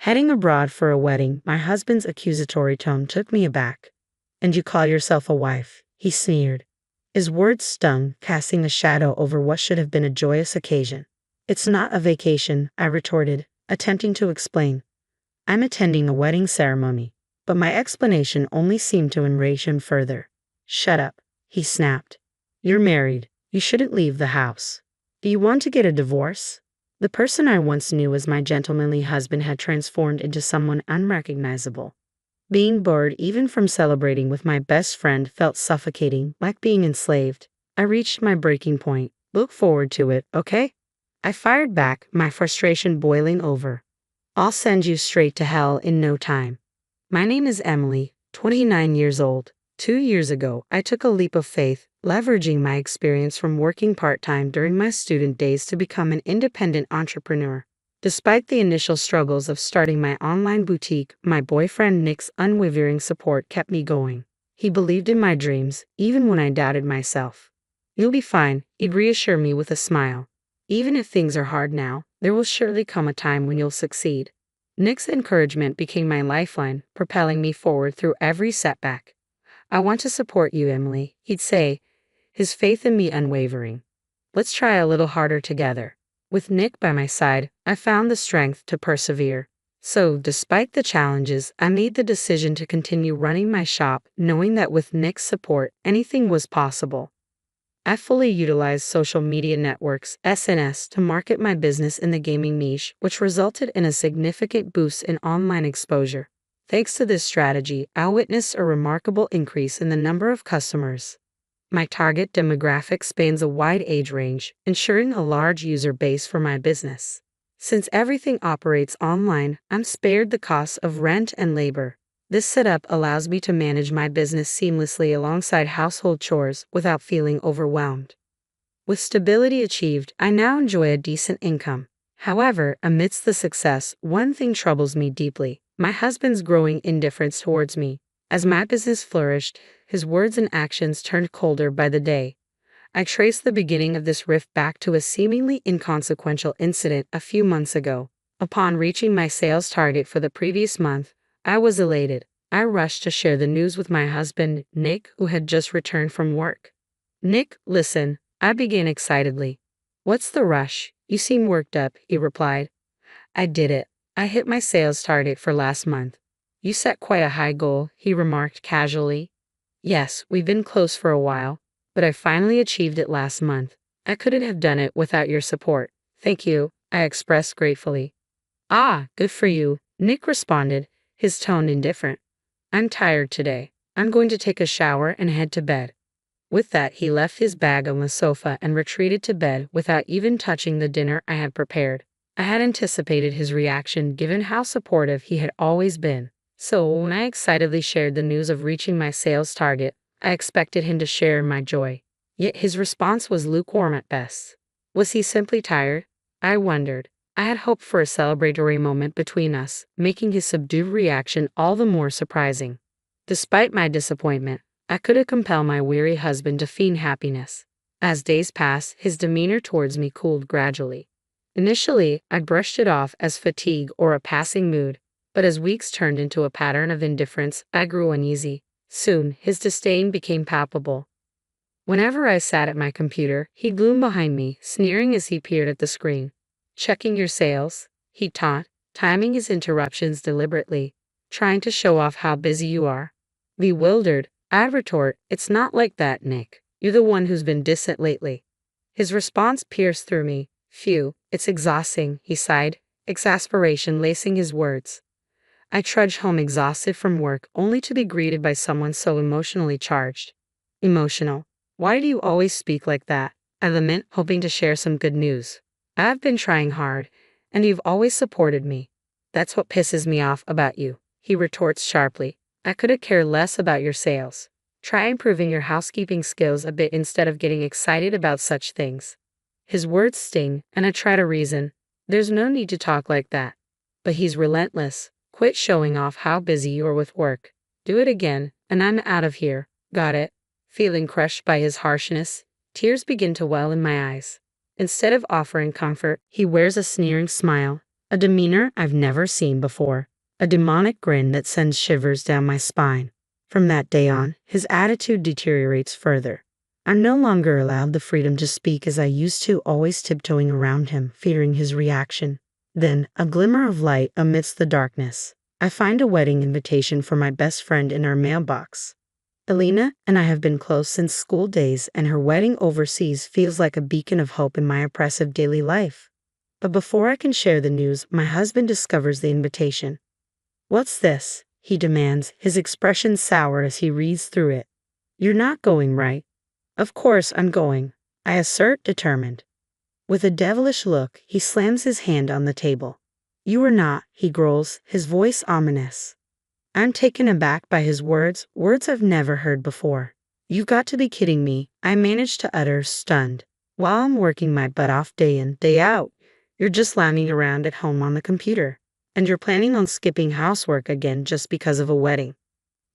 Heading abroad for a wedding, my husband's accusatory tone took me aback. And you call yourself a wife? He sneered. His words stung, casting a shadow over what should have been a joyous occasion. It's not a vacation, I retorted, attempting to explain. I'm attending a wedding ceremony. But my explanation only seemed to enrage him further. Shut up, he snapped. You're married. You shouldn't leave the house. Do you want to get a divorce? The person I once knew as my gentlemanly husband had transformed into someone unrecognizable. Being bored even from celebrating with my best friend felt suffocating, like being enslaved. I reached my breaking point. Look forward to it, okay? I fired back, my frustration boiling over. I'll send you straight to hell in no time. My name is Emily, 29 years old. 2 years ago, I took a leap of faith, leveraging my experience from working part-time during my student days to become an independent entrepreneur. Despite the initial struggles of starting my online boutique, my boyfriend Nick's unwavering support kept me going. He believed in my dreams, even when I doubted myself. You'll be fine, he'd reassure me with a smile. Even if things are hard now, there will surely come a time when you'll succeed. Nick's encouragement became my lifeline, propelling me forward through every setback. I want to support you, Emily, he'd say, his faith in me unwavering. Let's try a little harder together. With Nick by my side, I found the strength to persevere. So, despite the challenges, I made the decision to continue running my shop, knowing that with Nick's support, anything was possible. I fully utilized social media networks, SNS, to market my business in the gaming niche, which resulted in a significant boost in online exposure. Thanks to this strategy, I witnessed a remarkable increase in the number of customers. My target demographic spans a wide age range, ensuring a large user base for my business. Since everything operates online, I'm spared the costs of rent and labor. This setup allows me to manage my business seamlessly alongside household chores without feeling overwhelmed. With stability achieved, I now enjoy a decent income. However, amidst the success, one thing troubles me deeply: my husband's growing indifference towards me. As my business flourished, his words and actions turned colder by the day. I trace the beginning of this rift back to a seemingly inconsequential incident a few months ago. Upon reaching my sales target for the previous month, I was elated. I rushed to share the news with my husband, Nick, who had just returned from work. Nick, listen, I began excitedly. What's the rush? You seem worked up, he replied. I did it. I hit my sales target for last month. You set quite a high goal, he remarked casually. Yes, we've been close for a while, but I finally achieved it last month. I couldn't have done it without your support. Thank you, I expressed gratefully. Ah, good for you, Nick responded, his tone indifferent. I'm tired today. I'm going to take a shower and head to bed. With that, he left his bag on the sofa and retreated to bed without even touching the dinner I had prepared. I had anticipated his reaction given how supportive he had always been. So when I excitedly shared the news of reaching my sales target, I expected him to share in my joy. Yet his response was lukewarm at best. Was he simply tired? I wondered. I had hoped for a celebratory moment between us, making his subdued reaction all the more surprising. Despite my disappointment, I couldn't compel my weary husband to feign happiness. As days passed, his demeanor towards me cooled gradually. Initially, I brushed it off as fatigue or a passing mood, but as weeks turned into a pattern of indifference, I grew uneasy. Soon, his disdain became palpable. Whenever I sat at my computer, he'd loom behind me, sneering as he peered at the screen. Checking your sales, he'd taunt, timing his interruptions deliberately, trying to show off how busy you are. Bewildered, I'd retort, it's not like that, Nick. You're the one who's been distant lately. His response pierced through me. Phew, it's exhausting, he sighed, exasperation lacing his words. I trudged home exhausted from work, only to be greeted by someone so emotionally charged. Emotional. Why do you always speak like that? I lament, hoping to share some good news. I've been trying hard, and you've always supported me. That's what pisses me off about you, he retorts sharply. I couldn't care less about your sales. Try improving your housekeeping skills a bit instead of getting excited about such things. His words sting, and I try to reason. There's no need to talk like that. But he's relentless. Quit showing off how busy you're with work. Do it again, and I'm out of here. Got it? Feeling crushed by his harshness, tears begin to well in my eyes. Instead of offering comfort, he wears a sneering smile. a demeanor I've never seen before, a demonic grin that sends shivers down my spine. From that day on, his attitude deteriorates further. I'm no longer allowed the freedom to speak as I used to, always tiptoeing around him, fearing his reaction. Then, a glimmer of light amidst the darkness. I find a wedding invitation for my best friend in our mailbox. Elena and I have been close since school days, and her wedding overseas feels like a beacon of hope in my oppressive daily life. But before I can share the news, my husband discovers the invitation. "What's this?" he demands, his expression sour as he reads through it. "You're not going, right?" "Of course I'm going," I assert, determined. With a devilish look, he slams his hand on the table. "You are not," he growls, his voice ominous. I'm taken aback by his words I've never heard before. "You've got to be kidding me," I manage to utter, stunned. "While I'm working my butt off day in, day out, you're just lounging around at home on the computer. And you're planning on skipping housework again just because of a wedding."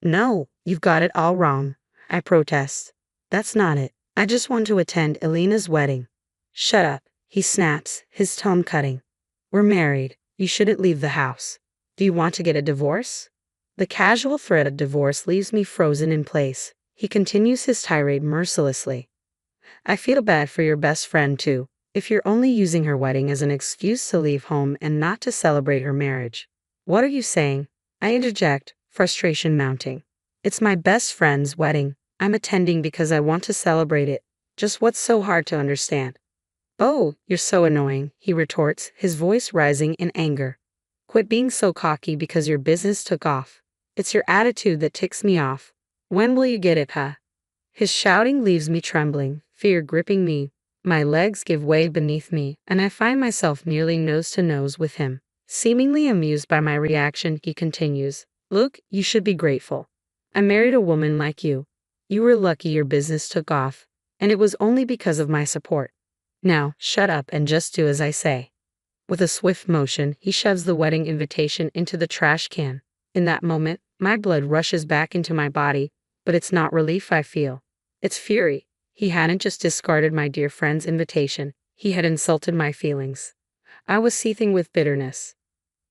"No, you've got it all wrong," I protest. "That's not it. I just want to attend Elena's wedding." "Shut up," he snaps, his tone cutting. "We're married. You shouldn't leave the house. Do you want to get a divorce?" The casual threat of divorce leaves me frozen in place. He continues his tirade mercilessly. "I feel bad for your best friend too, if you're only using her wedding as an excuse to leave home and not to celebrate her marriage." "What are you saying?" I interject, frustration mounting. "It's my best friend's wedding. I'm attending because I want to celebrate it. Just what's so hard to understand?" "Oh, you're so annoying," he retorts, his voice rising in anger. "Quit being so cocky because your business took off. It's your attitude that ticks me off. When will you get it, huh?" His shouting leaves me trembling, fear gripping me. My legs give way beneath me, and I find myself nearly nose to nose with him. Seemingly amused by my reaction, he continues, "Look, you should be grateful. I married a woman like you. You were lucky your business took off, and it was only because of my support. Now, shut up and just do as I say." With a swift motion, he shoves the wedding invitation into the trash can. In that moment, my blood rushes back into my body, but it's not relief I feel. It's fury. He hadn't just discarded my dear friend's invitation, he had insulted my feelings. I was seething with bitterness.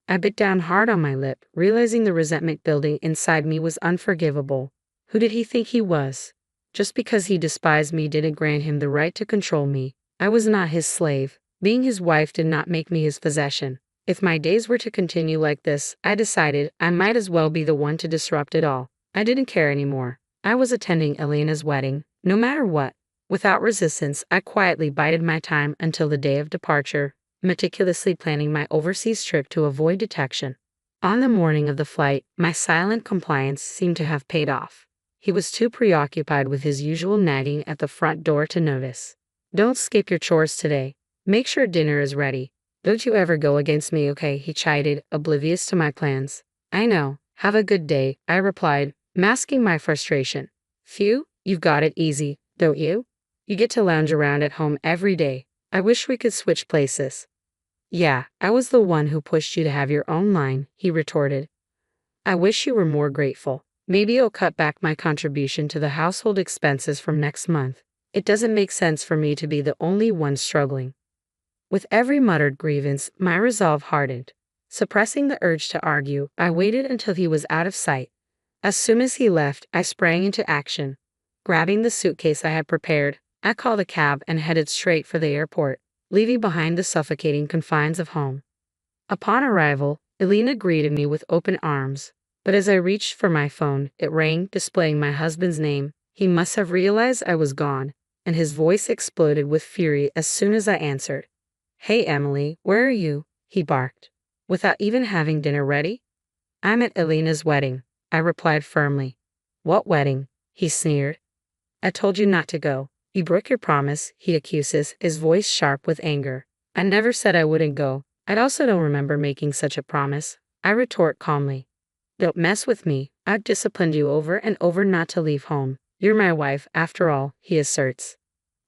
I bit down hard on my lip, realizing the resentment building inside me was unforgivable. Who did he think he was? Just because he despised me didn't grant him the right to control me. I was not his slave. Being his wife did not make me his possession. If my days were to continue like this, I decided I might as well be the one to disrupt it all. I didn't care anymore. I was attending Elena's wedding, no matter what. Without resistance, I quietly bided my time until the day of departure, meticulously planning my overseas trip to avoid detection. On the morning of the flight, my silent compliance seemed to have paid off. He was too preoccupied with his usual nagging at the front door to notice. "Don't skip your chores today. Make sure dinner is ready. Don't you ever go against me, okay?" he chided, oblivious to my plans. "I know. Have a good day," I replied, masking my frustration. "Phew, you've got it easy, don't you? You get to lounge around at home every day. I wish we could switch places." "Yeah, I was the one who pushed you to have your own line," he retorted. "I wish you were more grateful. Maybe I'll cut back my contribution to the household expenses from next month. It doesn't make sense for me to be the only one struggling." With every muttered grievance, my resolve hardened. Suppressing the urge to argue, I waited until he was out of sight. As soon as he left, I sprang into action. Grabbing the suitcase I had prepared, I called a cab and headed straight for the airport, leaving behind the suffocating confines of home. Upon arrival, Elena greeted me with open arms, but as I reached for my phone, it rang, displaying my husband's name. He must have realized I was gone, and his voice exploded with fury as soon as I answered. "Hey Emily, where are you?" he barked. "Without even having dinner ready?" "I'm at Elena's wedding," I replied firmly. "What wedding?" he sneered. "I told you not to go. You broke your promise," he accuses, his voice sharp with anger. "I never said I wouldn't go. I also don't remember making such a promise," I retort calmly. "Don't mess with me. I've disciplined you over and over not to leave home. You're my wife, after all," he asserts.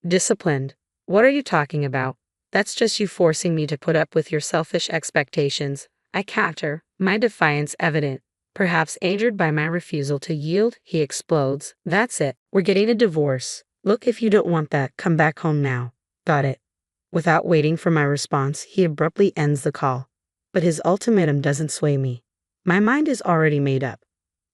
"Disciplined? What are you talking about? That's just you forcing me to put up with your selfish expectations," I counter, my defiance evident. Perhaps angered by my refusal to yield, he explodes. "That's it. We're getting a divorce. Look, if you don't want that, come back home now. Got it?" Without waiting for my response, he abruptly ends the call. But his ultimatum doesn't sway me. My mind is already made up.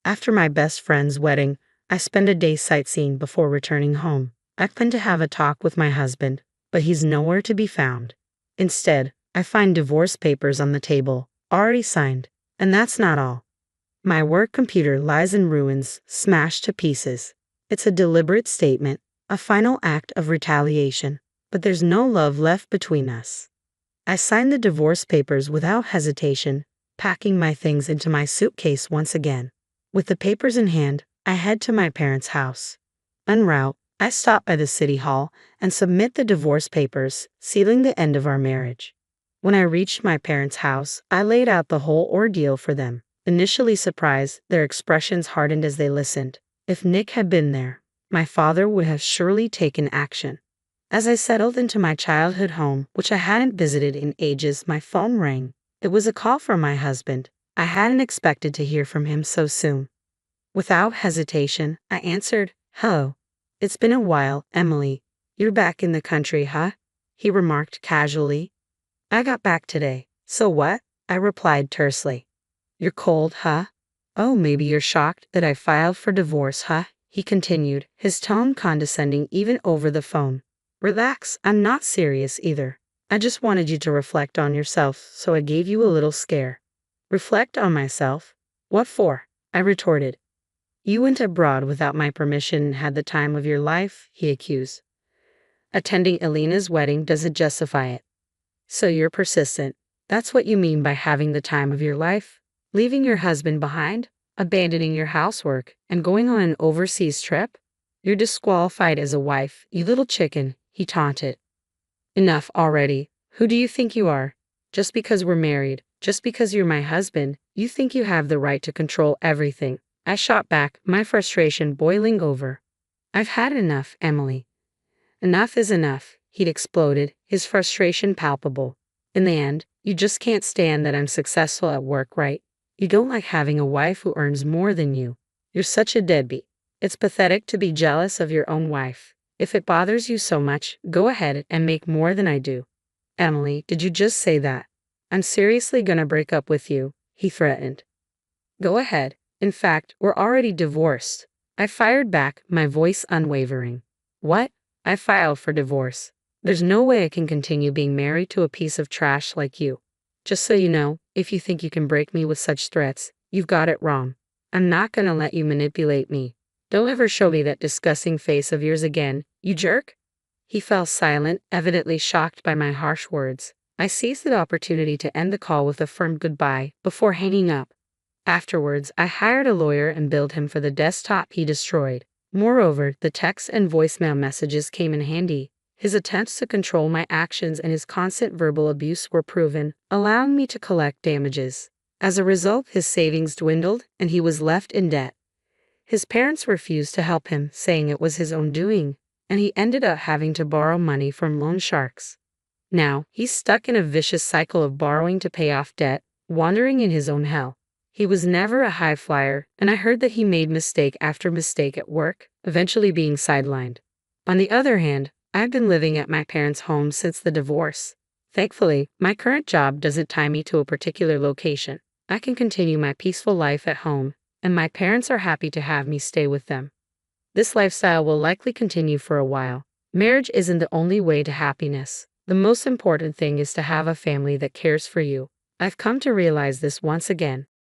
After my best friend's wedding, I spend a day sightseeing before returning home. I plan to have a talk with my husband, but he's nowhere to be found. Instead, I find divorce papers on the table, already signed. And that's not all. My work computer lies in ruins, smashed to pieces. It's a deliberate statement, a final act of retaliation, but there's no love left between us. I signed the divorce papers without hesitation, packing my things into my suitcase once again. With the papers in hand, I head to my parents' house. En route, I stop by the city hall and submit the divorce papers, sealing the end of our marriage. When I reached my parents' house, I laid out the whole ordeal for them. Initially surprised, their expressions hardened as they listened. If Nick had been there, my father would have surely taken action. As I settled into my childhood home, which I hadn't visited in ages, my phone rang. It was a call from my husband. I hadn't expected to hear from him so soon. Without hesitation, I answered, "Hello. It's been a while, Emily. You're back in the country, huh?" he remarked casually. "I got back today." "So what?" I replied tersely. "You're cold, huh? Oh, maybe you're shocked that I filed for divorce, huh?" he continued, his tone condescending even over the phone. "Relax, I'm not serious either. I just wanted you to reflect on yourself, so I gave you a little scare." "Reflect on myself? What for?" I retorted. "You went abroad without my permission and had the time of your life," he accused. "Attending Elena's wedding doesn't justify it." "So you're persistent. That's what you mean by having the time of your life? Leaving your husband behind, abandoning your housework, and going on an overseas trip? You're disqualified as a wife, you little chicken," he taunted. "Enough already. Who do you think you are? Just because we're married, just because you're my husband, you think you have the right to control everything." I shot back, my frustration boiling over. "I've had enough, Emily." "Enough is enough," he'd exploded, his frustration palpable. "In the end, you just can't stand that I'm successful at work, right? You don't like having a wife who earns more than you. You're such a deadbeat. It's pathetic to be jealous of your own wife. If it bothers you so much, go ahead and make more than I do." "Emily, did you just say that? I'm seriously gonna break up with you," he threatened. "Go ahead. In fact, we're already divorced." I fired back, my voice unwavering. "What? I filed for divorce. There's no way I can continue being married to a piece of trash like you. Just so you know, if you think you can break me with such threats, you've got it wrong. I'm not gonna let you manipulate me. Don't ever show me that disgusting face of yours again, you jerk." He fell silent, evidently shocked by my harsh words. I seized the opportunity to end the call with a firm goodbye before hanging up. Afterwards, I hired a lawyer and billed him for the desktop he destroyed. Moreover, the text and voicemail messages came in handy. His attempts to control my actions and his constant verbal abuse were proven, allowing me to collect damages. As a result, his savings dwindled, and he was left in debt. His parents refused to help him, saying it was his own doing, and he ended up having to borrow money from loan sharks. Now, he's stuck in a vicious cycle of borrowing to pay off debt, wandering in his own hell. He was never a high flyer, and I heard that he made mistake after mistake at work, eventually being sidelined. On the other hand, I've been living at my parents' home since the divorce. Thankfully, my current job doesn't tie me to a particular location. I can continue my peaceful life at home, and my parents are happy to have me stay with them. This lifestyle will likely continue for a while. Marriage isn't the only way to happiness. The most important thing is to have a family that cares for you. I've come to realize this once again.